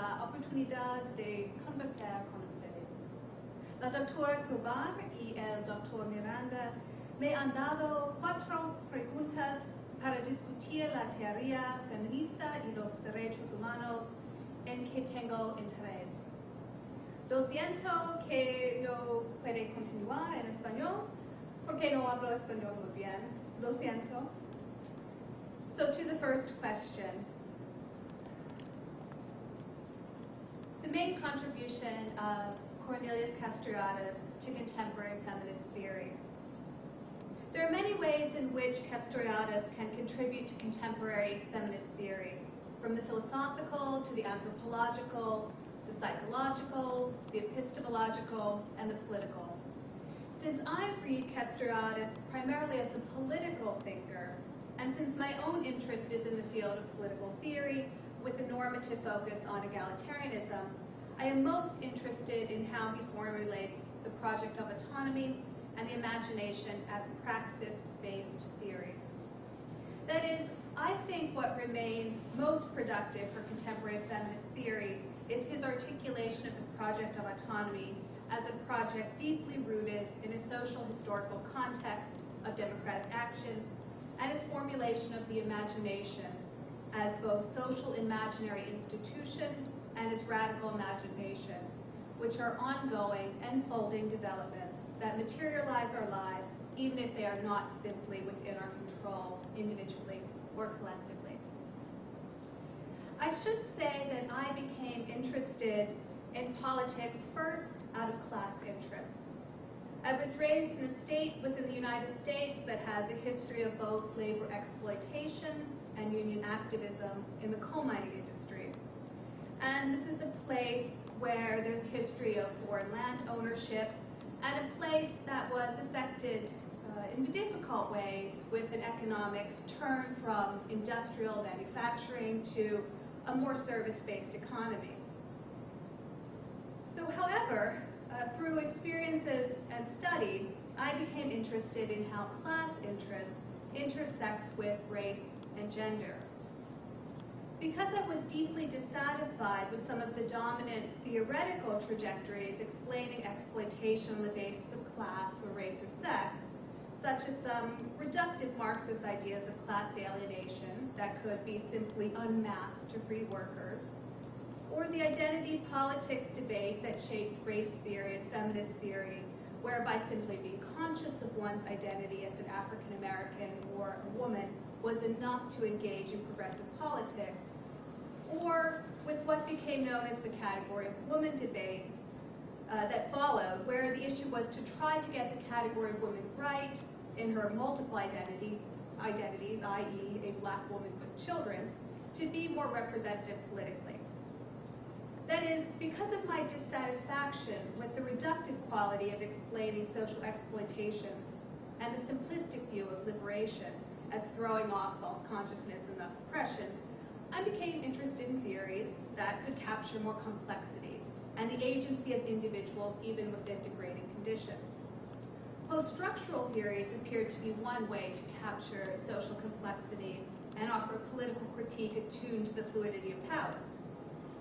la oportunidad de conversar con ustedes. La doctora Tovar y el doctor Miranda me han dado 4 preguntas para discutir la teoría feminista y los derechos humanos en que tengo interés. Lo siento que no puede continuar en español, porque no hablo español muy bien. Lo siento. So to the first question. The main contribution of Cornelius Castoriadis to contemporary feminist theory. There are many ways in which Castoriadis can contribute to contemporary feminist theory, from the philosophical to the anthropological, the psychological, the epistemological, and the political. Since I read Castoriadis primarily as a political thinker, and since my own interest is in the field of political theory with a normative focus on egalitarianism, I am most interested in how he formulates the project of autonomy and the imagination as praxis-based theories. That is, I think what remains most productive for contemporary feminist theory is his articulation of the project of autonomy as a project deeply rooted in a social historical context of democratic action, and his formulation of the imagination as both social imaginary institution and as radical imagination, which are ongoing, unfolding developments that materialize our lives even if they are not simply within our control individually or collectively. I should say that I became interested in politics first out of class interest. I was raised in a state within the United States that has a history of both labor exploitation and union activism in the coal mining industry. And this is a place where there's a history of foreign land ownership, and a place that was affected in difficult ways with an economic turn from industrial manufacturing to a more service-based economy. So, however, through experiences and study, I became interested in how class interest intersects with race and gender. Because I was deeply dissatisfied with some of the dominant theoretical trajectories explaining exploitation on the basis of class or race or sex, such as some reductive Marxist ideas of class alienation that could be simply unmasked to free workers, or the identity politics debate that shaped race theory and feminist theory, whereby simply being conscious of one's identity as an African American or a woman was enough to engage in progressive politics, or with what became known as the category of woman debates that followed, where the issue was to try to get the category of woman right in her multiple identities, i.e. a black woman with children, to be more representative politically. That is, because of my dissatisfaction with the reductive quality of explaining social exploitation and the simplistic view of liberation as throwing off false consciousness and thus oppression, I became interested in theories that could capture more complexity and the agency of individuals even within degrading conditions. Post-structural theories appeared to be one way to capture social complexity and offer a political critique attuned to the fluidity of power.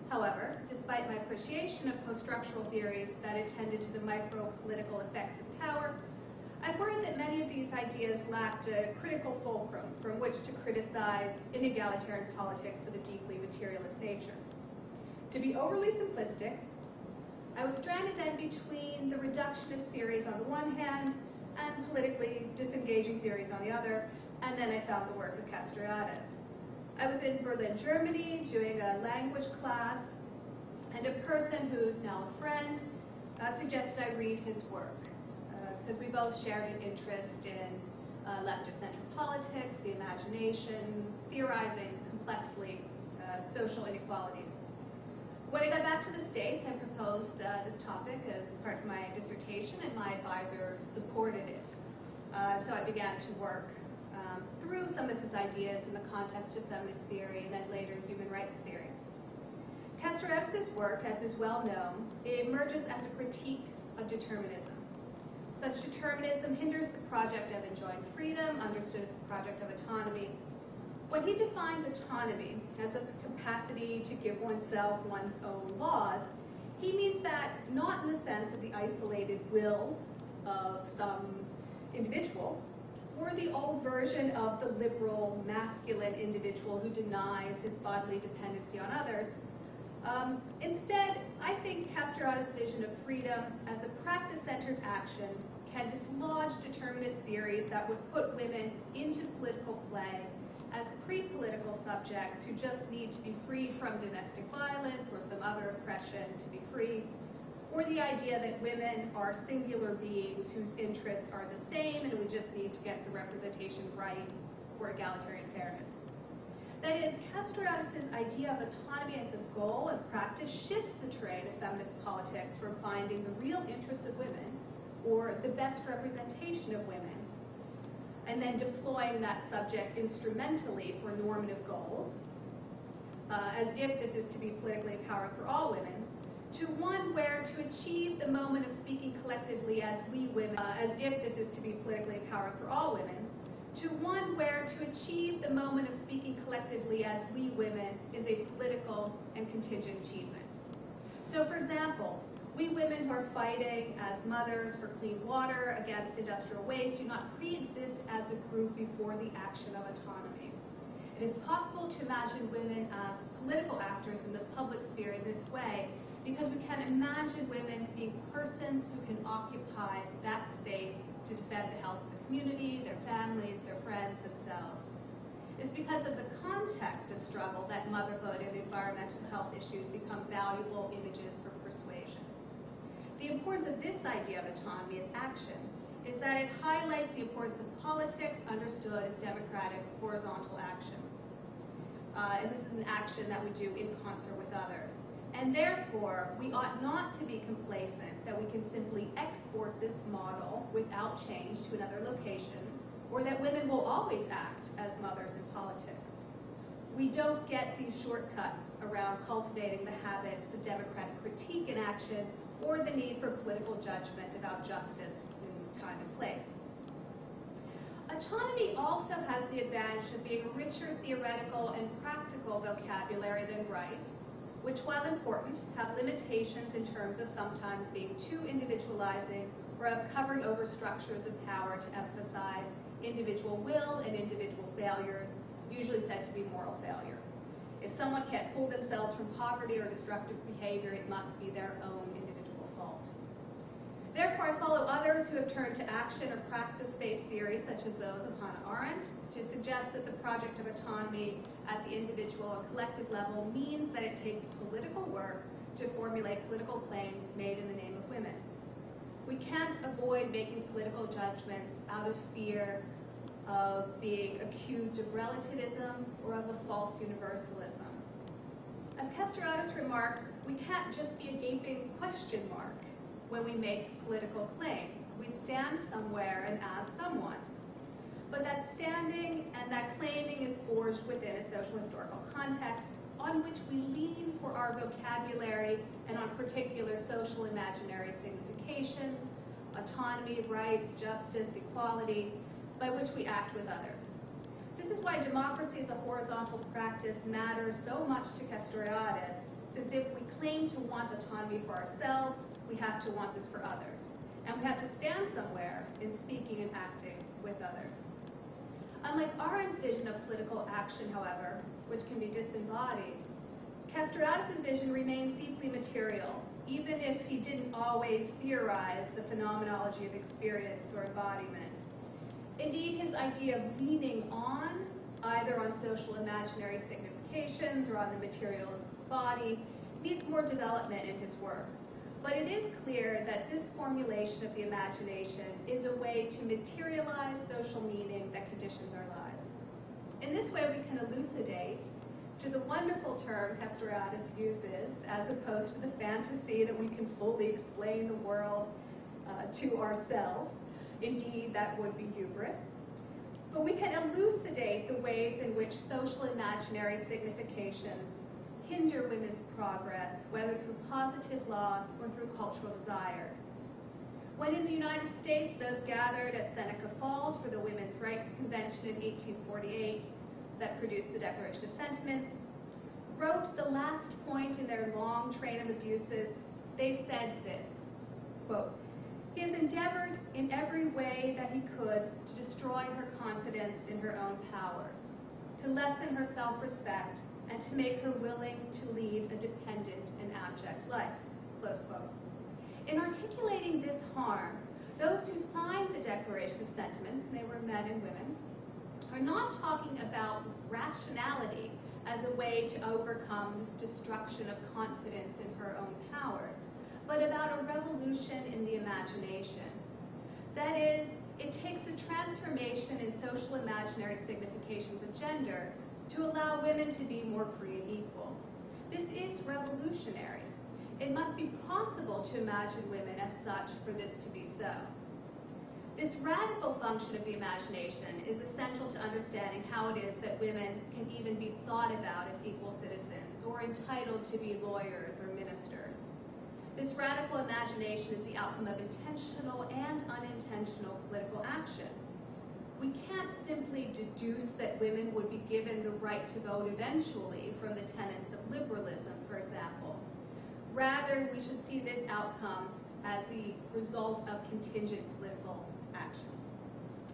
However, despite my appreciation of post-structural theories that attended to the micro-political effects of power, I've worried that many of these ideas lacked a critical fulcrum from which to criticize inegalitarian politics of a deeply materialist nature. To be overly simplistic, I was stranded then between the reductionist theories on the one hand and politically disengaging theories on the other, and then I found the work of Castoriadis. I was in Berlin, Germany, doing a language class, and a person who's now a friend suggested I read his work, because we both shared an interest in left-of-center politics, the imagination, theorizing complexly social inequalities. When I got back to the States, I proposed this topic as part of my dissertation, and my advisor supported it. So I began to work through some of his ideas in the context of feminist theory and then later human rights theory. Castoriadis' work, as is well known, emerges as a critique of determinism. Such determinism hinders the project of enjoying freedom, understood as the project of autonomy. When he defines autonomy as the capacity to give oneself one's own laws, he means that not in the sense of the isolated will of some individual, or the old version of the liberal, masculine individual who denies his bodily dependency on others. Instead, I think Castoriadis' vision of freedom as a practice-centered action can dislodge determinist theories that would put women into political play as pre-political subjects who just need to be freed from domestic violence or some other oppression to be free, or the idea that women are singular beings whose interests are the same and we just need to get the representation right for egalitarian fairness. That is, Castoriadis' idea of autonomy as a goal and practice shifts the terrain of feminist politics from finding the real interests of women or the best representation of women, and then deploying that subject instrumentally for normative goals, as if this is to be politically empowered for all women, to one where to achieve the moment of speaking collectively as we women, as if this is to be politically empowered for all women, to one where to achieve the moment of speaking collectively as we women is a political and contingent achievement. So, for example, we women who are fighting as mothers for clean water against industrial waste do not pre-exist as a group before the action of autonomy. It is possible to imagine women as political actors in the public sphere in this way because we can imagine women being persons who can occupy that space to defend the health of the community, their families, their friends, themselves. It's because of the context of struggle that motherhood and environmental health issues become valuable images for persuasion. The importance of this idea of autonomy as action is that it highlights the importance of politics understood as democratic horizontal action. And this is an action that we do in concert with others. And therefore, we ought not to be complacent that we can simply export this model without change to another location, or that women will always act as mothers in politics. We don't get these shortcuts around cultivating the habits of democratic critique in action or the need for political judgment about justice in time and place. Autonomy also has the advantage of being a richer theoretical and practical vocabulary than rights, which, while important, have limitations in terms of sometimes being too individualizing or of covering over structures of power to emphasize individual will and individual failures, usually said to be moral failures. If someone can't pull themselves from poverty or destructive behavior, it must be their own individual fault. Therefore, I follow others who have turned to action or praxis-based theories, such as those of Hannah Arendt, to suggest that the project of autonomy at the individual and collective level means that it takes political work to formulate political claims made in the name of women. We can't avoid making political judgments out of fear of being accused of relativism or of a false universalism. As Castoriadis remarks, we can't just be a gaping question mark when we make political claims. We stand somewhere and as someone. But that standing and that claiming is forged within a social historical context on which we lean for our vocabulary and on particular social imaginary significations, autonomy of rights, justice, equality, by which we act with others. This is why democracy as a horizontal practice matters so much to Castoriadis, since if we claim to want autonomy for ourselves, we have to want this for others. And we have to stand somewhere in speaking and acting with others. Unlike Arendt's vision of political action, however, which can be disembodied, Castoriadis' vision remains deeply material, even if he didn't always theorize the phenomenology of experience or embodiment. Indeed, his idea of leaning on, either on social imaginary significations or on the material of the body, needs more development in his work. But it is clear that this formulation of the imagination is a way to materialize social meaning that conditions our lives. In this way, we can elucidate, to the wonderful term Castoriadis uses, as opposed to the fantasy that we can fully explain the world to ourselves. Indeed, that would be hubris. But we can elucidate the ways in which social imaginary significations hinder women's progress, whether through positive law or through cultural desires. When in the United States, those gathered at Seneca Falls for the Women's Rights Convention in 1848 that produced the Declaration of Sentiments wrote the last point in their long train of abuses, they said this, quote, "He has endeavored in every way that he could to destroy her confidence in her own powers, to lessen her self-respect, and to make her willing to lead a dependent and abject life," close quote. In articulating this harm, those who signed the Declaration of Sentiments, and they were men and women, are not talking about rationality as a way to overcome this destruction of confidence in her own powers, but about a revolution in the imagination. That is, it takes a transformation in social imaginary significations of gender to allow women to be more free and equal. This is revolutionary. It must be possible to imagine women as such for this to be so. This radical function of the imagination is essential to understanding how it is that women can even be thought about as equal citizens or entitled to be lawyers or ministers. This radical imagination is the outcome of intentional and unintentional political action. We can't simply deduce that women would be given the right to vote eventually from the tenets of liberalism, for example. Rather, we should see this outcome as the result of contingent political action.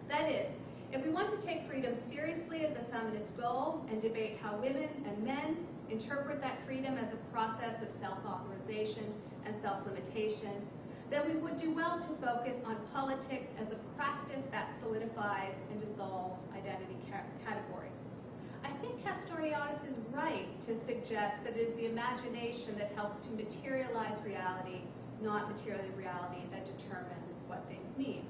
That is, if we want to take freedom seriously as a feminist goal and debate how women and men interpret that freedom as a process of self-authorization and self-limitation, then we would do well to focus on politics as a practice that solidifies and dissolves identity categories. I think Castoriadis is right to suggest that it is the imagination that helps to materialize reality, not material reality that determines what things mean.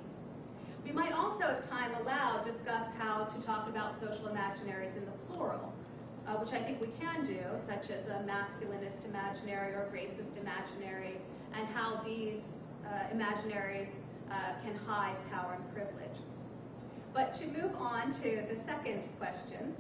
We might also, if time allowed, discuss how to talk about social imaginaries in the plural, which I think we can do, such as a masculinist imaginary or racist imaginary, and how these imaginaries can hide power and privilege. But to move on to the second question,